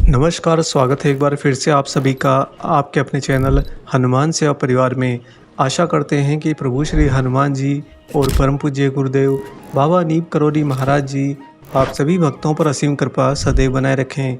नमस्कार, स्वागत है एक बार फिर से आप सभी का आपके अपने चैनल हनुमान सेवा परिवार में। आशा करते हैं कि प्रभु श्री हनुमान जी और परम पूज्य गुरुदेव बाबा नीम करोली महाराज जी आप सभी भक्तों पर असीम कृपा सदैव बनाए रखें।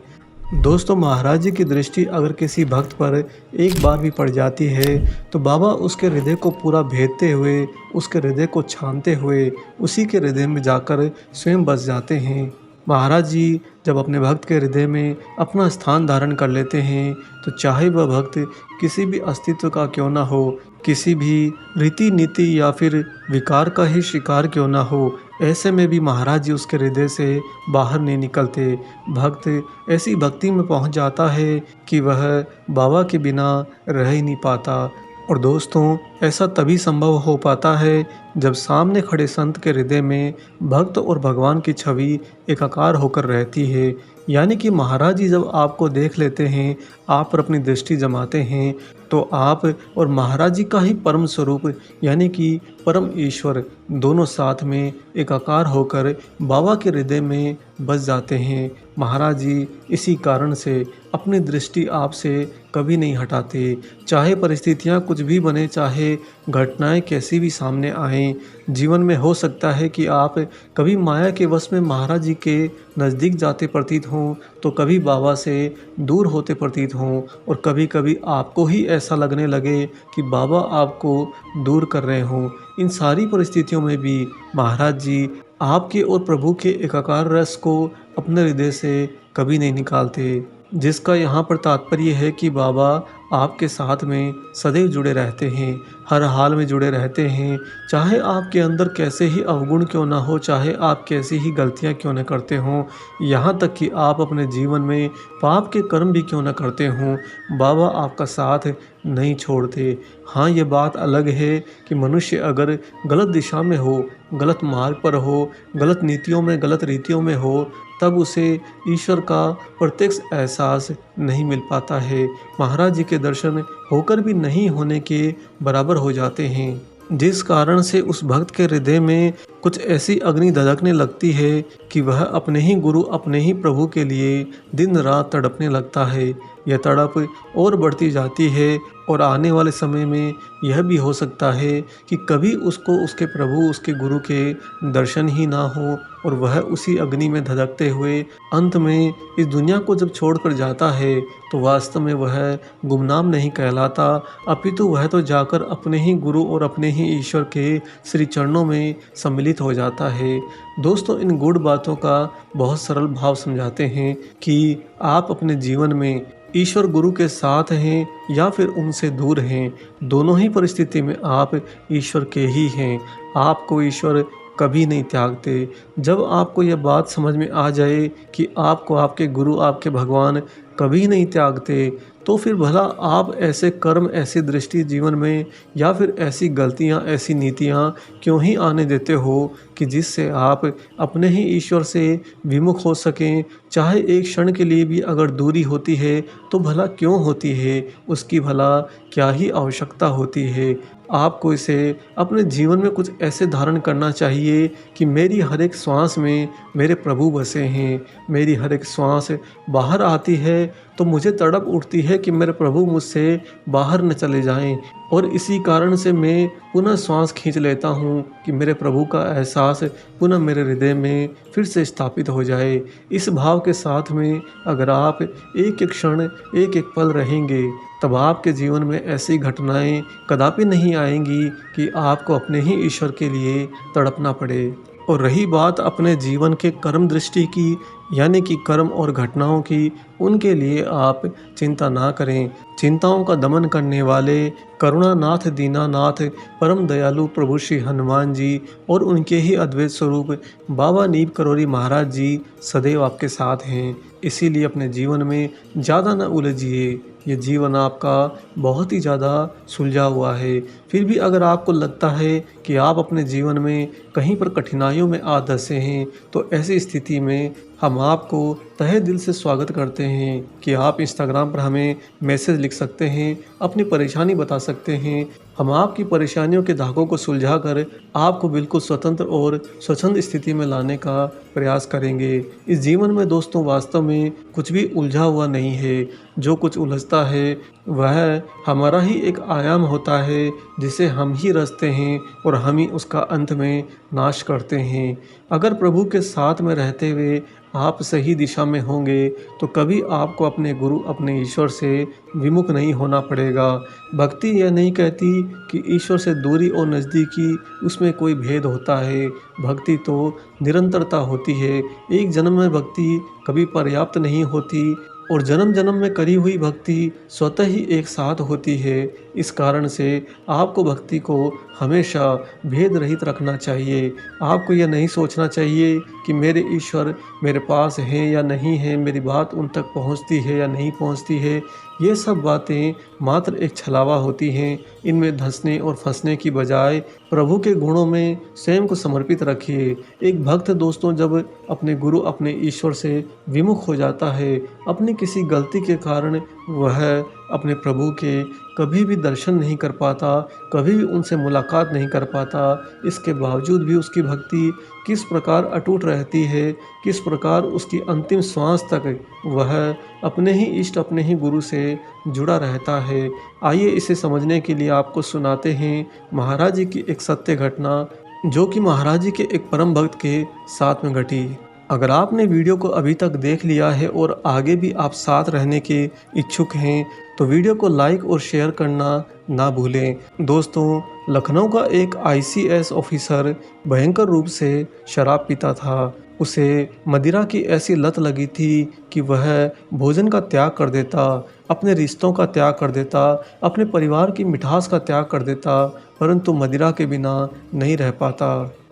दोस्तों, महाराज जी की दृष्टि अगर किसी भक्त पर एक बार भी पड़ जाती है तो बाबा उसके हृदय को पूरा भेदते हुए, उसके हृदय को छानते हुए उसी के हृदय में जाकर स्वयं बस जाते हैं। महाराज जी जब अपने भक्त के हृदय में अपना स्थान धारण कर लेते हैं तो चाहे वह भक्त किसी भी अस्तित्व का क्यों ना हो, किसी भी रीति नीति या फिर विकार का ही शिकार क्यों ना हो, ऐसे में भी महाराज जी उसके हृदय से बाहर नहीं निकलते। भक्त ऐसी भक्ति में पहुंच जाता है कि वह बाबा के बिना रह ही नहीं पाता। और दोस्तों, ऐसा तभी संभव हो पाता है जब सामने खड़े संत के हृदय में भक्त और भगवान की छवि एकाकार होकर रहती है। यानी कि महाराज जी जब आपको देख लेते हैं, आप पर अपनी दृष्टि जमाते हैं, तो आप और महाराज जी का ही परम स्वरूप यानी कि परम ईश्वर दोनों साथ में एकाकार होकर बाबा के हृदय में बस जाते हैं। महाराज जी इसी कारण से अपनी दृष्टि आपसे कभी नहीं हटाते। चाहे परिस्थितियां कुछ भी बने, चाहे घटनाएं कैसी भी सामने आएं, जीवन में हो सकता है कि आप कभी माया के वश में महाराज जी के नज़दीक जाते प्रतीत हों, तो कभी बाबा से दूर होते प्रतीत हों, और कभी कभी आपको ही ऐसा लगने लगे कि बाबा आपको दूर कर रहे हों। इन सारी परिस्थितियों में भी महाराज जी आपके और प्रभु के एकाकार रस को अपने हृदय से कभी नहीं निकालते। जिसका यहाँ पर तात्पर्य है कि बाबा आपके साथ में सदैव जुड़े रहते हैं, हर हाल में जुड़े रहते हैं। चाहे आपके अंदर कैसे ही अवगुण क्यों ना हो, चाहे आप कैसी ही गलतियाँ क्यों न करते हों, यहाँ तक कि आप अपने जीवन में पाप के कर्म भी क्यों न करते हों, बाबा आपका साथ नहीं छोड़ते। हाँ, ये बात अलग है कि मनुष्य अगर गलत दिशा में हो, गलत मार्ग पर हो, गलत नीतियों में, गलत रीतियों में हो, तब उसे ईश्वर का प्रत्यक्ष एहसास नहीं मिल पाता है। महाराज जी के दर्शन होकर भी नहीं होने के बराबर हो जाते हैं, जिस कारण से उस भक्त के हृदय में कुछ ऐसी अग्नि धधकने लगती है कि वह अपने ही गुरु, अपने ही प्रभु के लिए दिन रात तड़पने लगता है। यह तड़प और बढ़ती जाती है और आने वाले समय में यह भी हो सकता है कि कभी उसको उसके प्रभु, उसके गुरु के दर्शन ही ना हो, और वह उसी अग्नि में धधकते हुए अंत में इस दुनिया को जब छोड़कर जाता है तो वास्तव में वह गुमनाम नहीं कहलाता, अपितु वह तो जाकर अपने ही गुरु और अपने ही ईश्वर के श्री चरणों में सम्मिलित हो जाता है। दोस्तों, इन गूढ़ बातों का बहुत सरल भाव समझाते हैं कि आप अपने जीवन में ईश्वर गुरु के साथ हैं या फिर उनसे दूर हैं, दोनों ही परिस्थिति में आप ईश्वर के ही हैं। आपको ईश्वर कभी नहीं त्यागते। जब आपको यह बात समझ में आ जाए कि आपको आपके गुरु, आपके भगवान कभी नहीं त्यागते, तो फिर भला आप ऐसे कर्म, ऐसी दृष्टि जीवन में या फिर ऐसी गलतियां, ऐसी नीतियां क्यों ही आने देते हो कि जिससे आप अपने ही ईश्वर से विमुख हो सकें। चाहे एक क्षण के लिए भी अगर दूरी होती है तो भला क्यों होती है, उसकी भला क्या ही आवश्यकता होती है। आपको इसे अपने जीवन में कुछ ऐसे धारण करना चाहिए कि मेरी हर एक श्वास में मेरे प्रभु बसे हैं। मेरी हर एक श्वास बाहर आती है तो मुझे तड़प उठती है कि मेरे प्रभु मुझसे बाहर न चले जाएं, और इसी कारण से मैं पुनः श्वास खींच लेता हूँ कि मेरे प्रभु का एहसास पुनः मेरे हृदय में फिर से स्थापित हो जाए। इस भाव के साथ में अगर आप एक एक क्षण, एक एक पल रहेंगे, तब आपके जीवन में ऐसी घटनाएं कदापि नहीं आएंगी कि आपको अपने ही ईश्वर के लिए तड़पना पड़े। और रही बात अपने जीवन के कर्म दृष्टि की, यानी कि कर्म और घटनाओं की, उनके लिए आप चिंता ना करें। चिंताओं का दमन करने वाले करुणानाथ, दीनानाथ, परम दयालु प्रभु श्री हनुमान जी और उनके ही अद्वैत स्वरूप बाबा नीम करोली महाराज जी सदैव आपके साथ हैं। इसीलिए अपने जीवन में ज़्यादा न उलझिए। ये जीवन आपका बहुत ही ज़्यादा सुलझा हुआ है। फिर भी अगर आपको लगता है कि आप अपने जीवन में कहीं पर कठिनाइयों में आ धंसे हैं, तो ऐसी स्थिति में हम आपको तहे दिल से स्वागत करते हैं कि आप इंस्टाग्राम पर हमें मैसेज लिख सकते हैं, अपनी परेशानी बता सकते हैं। हम आपकी परेशानियों के धागों को सुलझाकर आपको बिल्कुल स्वतंत्र और स्वच्छंद स्थिति में लाने का प्रयास करेंगे। इस जीवन में दोस्तों वास्तव में कुछ भी उलझा हुआ नहीं है। जो कुछ उलझता है वह हमारा ही एक आयाम होता है जिसे हम ही रचते हैं और हम ही उसका अंत में नाश करते हैं। अगर प्रभु के साथ में रहते हुए आप सही दिशा में होंगे तो कभी आपको अपने गुरु अपने ईश्वर से विमुख नहीं होना पड़ेगा। भक्ति यह नहीं कहती कि ईश्वर से दूरी और नज़दीकी उसमें कोई भेद होता है। भक्ति तो निरंतरता होती है। एक जन्म में भक्ति कभी पर्याप्त नहीं होती और जन्म जन्म में करी हुई भक्ति स्वतः ही एक साथ होती है। इस कारण से आपको भक्ति को हमेशा भेद रहित रखना चाहिए। आपको यह नहीं सोचना चाहिए कि मेरे ईश्वर मेरे पास हैं या नहीं हैं, मेरी बात उन तक पहुंचती है या नहीं पहुंचती है। ये सब बातें मात्र एक छलावा होती हैं। इनमें धंसने और फंसने की बजाय प्रभु के गुणों में स्वयं को समर्पित रखिए। एक भक्त दोस्तों जब अपने गुरु अपने ईश्वर से विमुख हो जाता है, अपनी किसी गलती के कारण वह अपने प्रभु के कभी भी दर्शन नहीं कर पाता, कभी भी उनसे मुलाकात नहीं कर पाता। इसके बावजूद भी उसकी भक्ति किस प्रकार अटूट रहती है, किस प्रकार उसकी अंतिम श्वास तक वह अपने ही इष्ट अपने ही गुरु से जुड़ा रहता है। आइए इसे समझने के लिए आपको सुनाते हैं महाराज जी की एक सत्य घटना, जो कि महाराज जी के एक परम भक्त के साथ में घटी। अगर आपने वीडियो को अभी तक देख लिया है और आगे भी आप साथ रहने के इच्छुक हैं तो वीडियो को लाइक और शेयर करना ना भूलें। दोस्तों, लखनऊ का एक आईसीएस ऑफिसर भयंकर रूप से शराब पीता था। उसे मदिरा की ऐसी लत लगी थी कि वह भोजन का त्याग कर देता, अपने रिश्तों का त्याग कर देता, अपने परिवार की मिठास का त्याग कर देता, परंतु मदिरा के बिना नहीं रह पाता।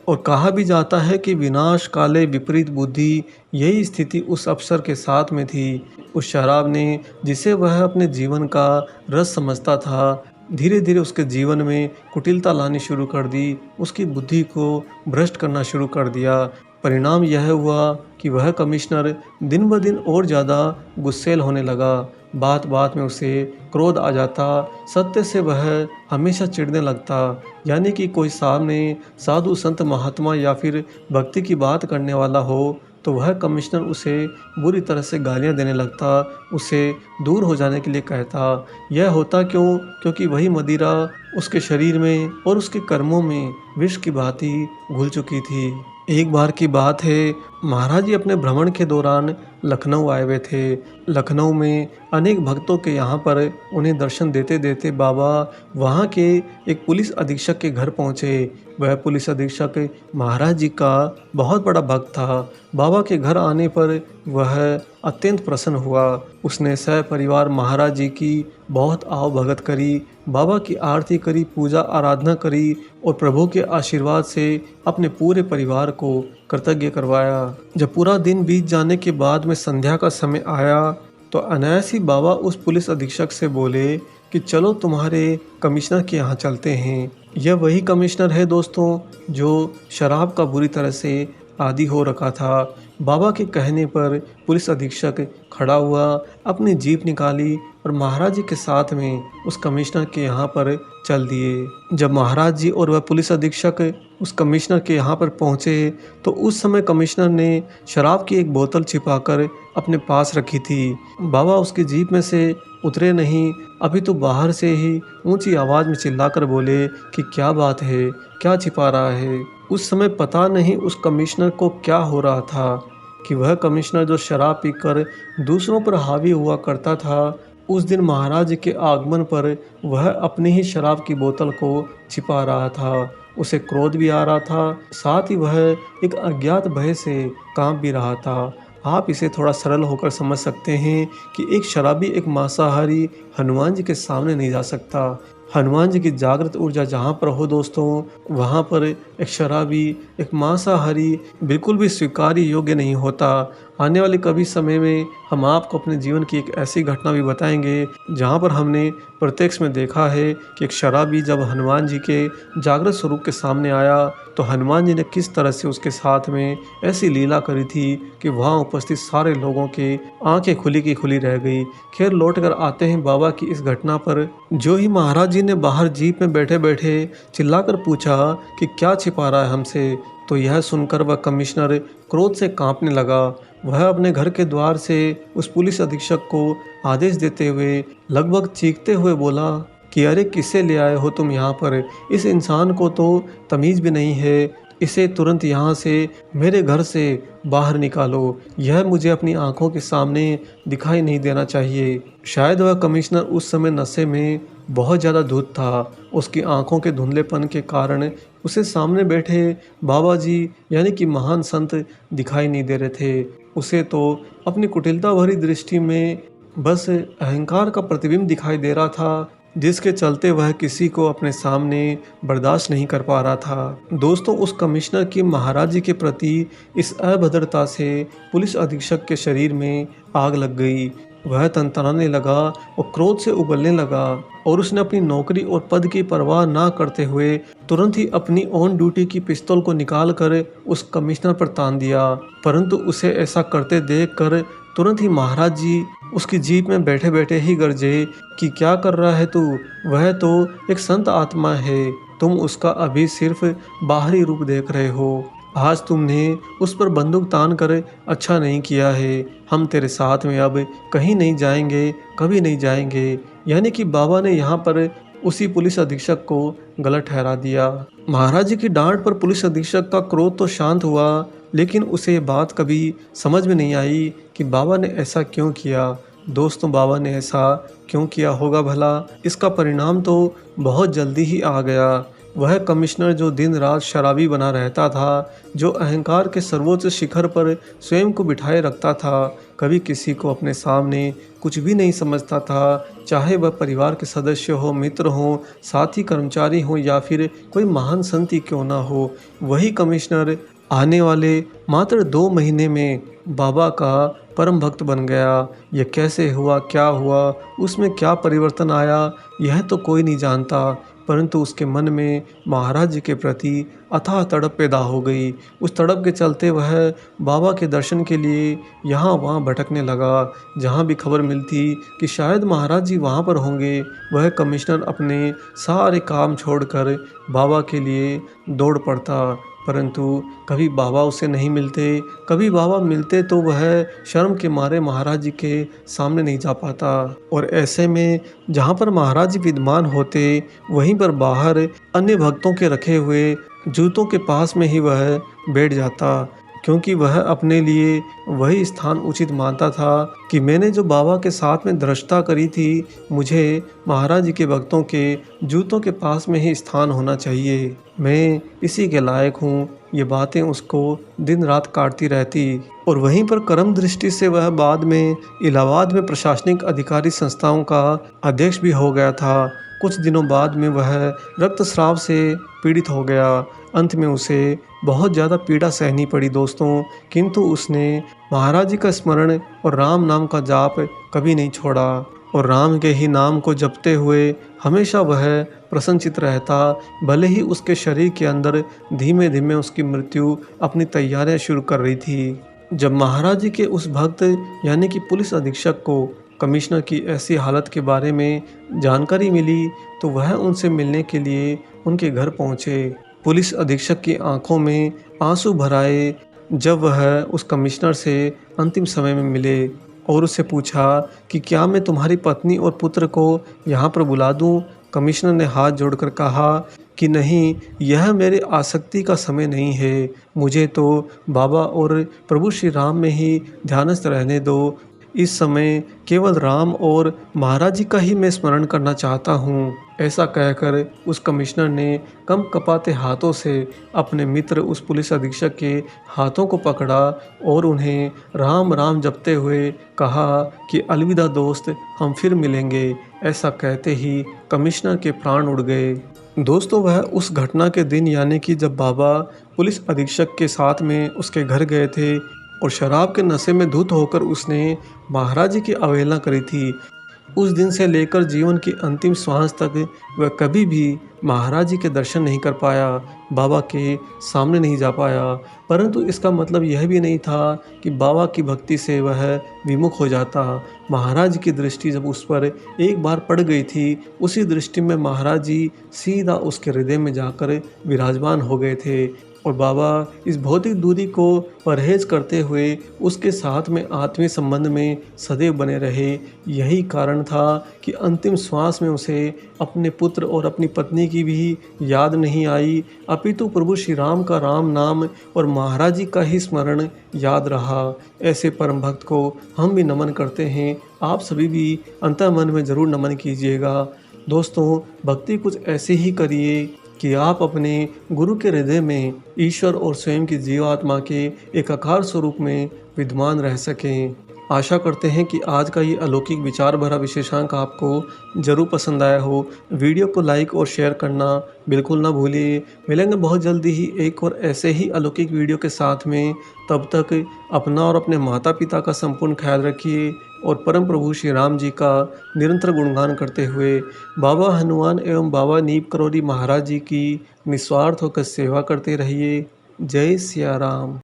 और कहा भी जाता है कि विनाश काले विपरीत बुद्धि, यही स्थिति उस अफसर के साथ में थी। उस शराब ने, जिसे वह अपने जीवन का रस समझता था, धीरे धीरे उसके जीवन में कुटिलता लानी शुरू कर दी, उसकी बुद्धि को भ्रष्ट करना शुरू कर दिया। परिणाम यह हुआ कि वह कमिश्नर दिन ब दिन और ज़्यादा गुस्सैल होने लगा। बात बात में उसे क्रोध आ जाता, सत्य से वह हमेशा चिढ़ने लगता। यानी कि कोई सामने साधु संत महात्मा या फिर भक्ति की बात करने वाला हो तो वह कमिश्नर उसे बुरी तरह से गालियां देने लगता, उसे दूर हो जाने के लिए कहता। यह होता क्यों? क्योंकि वही मदिरा उसके शरीर में और उसके कर्मों में विष की भांति घुल चुकी थी। एक बार की बात है, महाराज जी अपने भ्रमण के दौरान लखनऊ आए हुए थे। लखनऊ में अनेक भक्तों के यहाँ पर उन्हें दर्शन देते देते बाबा वहाँ के एक पुलिस अधीक्षक के घर पहुँचे। वह पुलिस अधीक्षक महाराज जी का बहुत बड़ा भक्त था। बाबा के घर आने पर वह अत्यंत प्रसन्न हुआ। उसने सपरिवार महाराज जी की बहुत आव भगत करी, बाबा की आरती करी, पूजा आराधना करी और प्रभु के आशीर्वाद से अपने पूरे परिवार को कृतज्ञ करवाया। जब पूरा दिन बीत जाने के बाद में संध्या का समय आया तो अनायास ही बाबा उस पुलिस अधीक्षक से बोले कि चलो तुम्हारे कमिश्नर के यहाँ चलते हैं। यह वही कमिश्नर है दोस्तों जो शराब का बुरी तरह से आदी हो रखा था। बाबा के कहने पर पुलिस अधीक्षक खड़ा हुआ, अपनी जीप निकाली और महाराज जी के साथ में उस कमिश्नर के यहाँ पर चल दिए। जब महाराज जी और वह पुलिस अधीक्षक उस कमिश्नर के यहाँ पर पहुँचे तो उस समय कमिश्नर ने शराब की एक बोतल छिपाकर अपने पास रखी थी। बाबा उसकी जीप में से उतरे नहीं, अभी तो बाहर से ही ऊंची आवाज़ में चिल्लाकर बोले कि क्या बात है, क्या छिपा रहा है। उस समय पता नहीं उस कमिश्नर को क्या हो रहा था कि वह कमिश्नर जो शराब पीकर दूसरों पर हावी हुआ करता था, उस दिन महाराज के आगमन पर वह अपनी ही शराब की बोतल को छिपा रहा था। उसे क्रोध भी आ रहा था, साथ ही वह एक अज्ञात भय से कांप भी रहा था। आप इसे थोड़ा सरल होकर समझ सकते हैं कि एक शराबी, एक मांसाहारी हनुमान जी के सामने नहीं जा सकता। हनुमान जी की जागृत ऊर्जा जहाँ पर हो दोस्तों, वहाँ पर एक शराबी, एक मांसाहारी बिल्कुल भी स्वीकार्य योग्य नहीं होता। आने वाले कभी समय में हम आपको अपने जीवन की एक ऐसी घटना भी बताएंगे जहाँ पर हमने प्रत्यक्ष में देखा है कि एक शराबी जब हनुमान जी के जागृत स्वरूप के सामने आया तो हनुमान जी ने किस तरह से उसके साथ में ऐसी लीला करी थी कि वहाँ उपस्थित सारे लोगों के आंखें खुली की खुली रह गई। खैर, लौट कर आते हैं बाबा की इस घटना पर। जो ही महाराज जी ने बाहर जीप में बैठे बैठे चिल्लाकर पूछा कि क्या छिपा रहा है हमसे। तो यह सुनकर वह कमिश्नर क्रोध से कांपने लगा। वह अपने घर के द्वार से उस पुलिस अधीक्षक को आदेश देते हुए लगभग चीखते हुए बोला कि अरे किसे ले आए हो तुम यहाँ पर? इस इंसान को तो तमीज़ भी नहीं है। इसे तुरंत यहाँ से, मेरे घर से बाहर निकालो। यह मुझे अपनी आंखों के सामने दिखाई नहीं देना चाहिए। शायद वह कमिश्नर उस समय नशे में बहुत ज़्यादा धुत था। उसकी आंखों के धुंधलेपन के कारण उसे सामने बैठे बाबा जी यानी कि महान संत दिखाई नहीं दे रहे थे। उसे तो अपनी कुटिलता भरी दृष्टि में बस अहंकार का प्रतिबिंब दिखाई दे रहा था, जिसके चलते वह किसी को अपने सामने बर्दाश्त नहीं कर पा रहा था। दोस्तों, उस कमिश्नर की महाराज जी के प्रति इस अभद्रता से पुलिस अधीक्षक के शरीर में आग लग गई। वह तनतनाने लगा और क्रोध से उबलने लगा और उसने अपनी नौकरी और पद की परवाह ना करते हुए तुरंत ही अपनी ऑन ड्यूटी की पिस्तौल को निकालकर उस कमिश्नर पर तान दिया। परंतु उसे ऐसा करते देखकर तुरंत ही महाराज जी उसकी जीप में बैठे बैठे ही गरजे कि क्या कर रहा है तू? वह तो एक संत आत्मा है, तुम उसका अभी सिर्फ बाहरी रूप देख रहे हो। आज तुमने उस पर बंदूक तान कर अच्छा नहीं किया है। हम तेरे साथ में अब कहीं नहीं जाएंगे, कभी नहीं जाएंगे। यानी कि बाबा ने यहाँ पर उसी पुलिस अधीक्षक को गलत ठहरा दिया। महाराज जी की डांट पर पुलिस अधीक्षक का क्रोध तो शांत हुआ, लेकिन उसे ये बात कभी समझ में नहीं आई कि बाबा ने ऐसा क्यों किया। दोस्तों, बाबा ने ऐसा क्यों किया होगा भला? इसका परिणाम तो बहुत जल्दी ही आ गया। वह कमिश्नर जो दिन रात शराबी बना रहता था, जो अहंकार के सर्वोच्च शिखर पर स्वयं को बिठाए रखता था, कभी किसी को अपने सामने कुछ भी नहीं समझता था, चाहे वह परिवार के सदस्य हो, मित्र हो, साथी, कर्मचारी हो या फिर कोई महान संत ही क्यों ना हो, वही कमिश्नर आने वाले मात्र 2 महीने में बाबा का परम भक्त बन गया। यह कैसे हुआ, क्या हुआ, उसमें क्या परिवर्तन आया, यह तो कोई नहीं जानता। परंतु उसके मन में महाराज जी के प्रति अथाह तड़प पैदा हो गई। उस तड़प के चलते वह बाबा के दर्शन के लिए यहाँ वहाँ भटकने लगा। जहाँ भी खबर मिलती कि शायद महाराज जी वहाँ पर होंगे, वह कमिश्नर अपने सारे काम छोड़कर बाबा के लिए दौड़ पड़ता। परंतु कभी बाबा उसे नहीं मिलते, कभी बाबा मिलते तो वह शर्म के मारे महाराज जी के सामने नहीं जा पाता। और ऐसे में जहाँ पर महाराज जी विद्यमान होते, वहीं पर बाहर अन्य भक्तों के रखे हुए जूतों के पास में ही वह बैठ जाता, क्योंकि वह अपने लिए वही स्थान उचित मानता था कि मैंने जो बाबा के साथ में धृष्टता करी थी, मुझे महाराज जी के भक्तों के जूतों के पास में ही स्थान होना चाहिए। मैं इसी के लायक हूँ। ये बातें उसको दिन रात काटती रहती। और वहीं पर कर्म दृष्टि से वह बाद में इलाहाबाद में प्रशासनिक अधिकारी संस्थाओं का अध्यक्ष भी हो गया था। कुछ दिनों बाद में वह रक्तस्राव से पीड़ित हो गया। अंत में उसे बहुत ज़्यादा पीड़ा सहनी पड़ी दोस्तों, किंतु उसने महाराज जी का स्मरण और राम नाम का जाप कभी नहीं छोड़ा और राम के ही नाम को जपते हुए हमेशा वह प्रसन्नचित्त रहता। भले ही उसके शरीर के अंदर धीमे धीमे उसकी मृत्यु अपनी तैयारियां शुरू कर रही थी। जब महाराज जी के उस भक्त यानी कि पुलिस अधीक्षक को कमिश्नर की ऐसी हालत के बारे में जानकारी मिली, तो वह उनसे मिलने के लिए उनके घर पहुंचे। पुलिस अधीक्षक की आंखों में आंसू भर आए जब वह उस कमिश्नर से अंतिम समय में मिले और उससे पूछा कि क्या मैं तुम्हारी पत्नी और पुत्र को यहाँ पर बुला दूँ। कमिश्नर ने हाथ जोड़कर कहा कि नहीं, यह मेरे आसक्ति का समय नहीं है। मुझे तो बाबा और प्रभु श्री राम में ही ध्यानस्थ रहने दो। इस समय केवल राम और महाराज जी का ही मैं स्मरण करना चाहता हूँ। ऐसा कहकर उस कमिश्नर ने कम कपाते हाथों से अपने मित्र उस पुलिस अधीक्षक के हाथों को पकड़ा और उन्हें राम राम जपते हुए कहा कि अलविदा दोस्त, हम फिर मिलेंगे। ऐसा कहते ही कमिश्नर के प्राण उड़ गए। दोस्तों, वह उस घटना के दिन यानी कि जब बाबा पुलिस अधीक्षक के साथ में उसके घर गए थे और शराब के नशे में धुत होकर उसने महाराज जी की अवहेलना करी थी, उस दिन से लेकर जीवन की अंतिम श्वास तक वह कभी भी महाराज जी के दर्शन नहीं कर पाया, बाबा के सामने नहीं जा पाया। परंतु इसका मतलब यह भी नहीं था कि बाबा की भक्ति से वह विमुख हो जाता। महाराज की दृष्टि जब उस पर एक बार पड़ गई थी, उसी दृष्टि में महाराज जी सीधा उसके हृदय में जाकर विराजमान हो गए थे। और बाबा इस भौतिक दूरी को परहेज करते हुए उसके साथ में आत्मीय संबंध में सदैव बने रहे। यही कारण था कि अंतिम श्वास में उसे अपने पुत्र और अपनी पत्नी की भी याद नहीं आई, अपितु प्रभु श्री राम का राम नाम और महाराज जी का ही स्मरण याद रहा। ऐसे परम भक्त को हम भी नमन करते हैं। आप सभी भी अंतर्मन में ज़रूर नमन कीजिएगा। दोस्तों, भक्ति कुछ ऐसे ही करिए कि आप अपने गुरु के हृदय में ईश्वर और स्वयं की जीवात्मा के एकाकार स्वरूप में विद्यमान रह सकें। आशा करते हैं कि आज का ये अलौकिक विचार भरा विशेषांक आपको ज़रूर पसंद आया हो। वीडियो को लाइक और शेयर करना बिल्कुल ना भूलिए। मिलेंगे बहुत जल्दी ही एक और ऐसे ही अलौकिक वीडियो के साथ में। तब तक अपना और अपने माता पिता का संपूर्ण ख्याल रखिए और परम प्रभु श्री राम जी का निरंतर गुणगान करते हुए बाबा हनुमान एवं बाबा नीम करोली महाराज जी की निस्वार्थ होकर सेवा करते रहिए। जय सिया राम।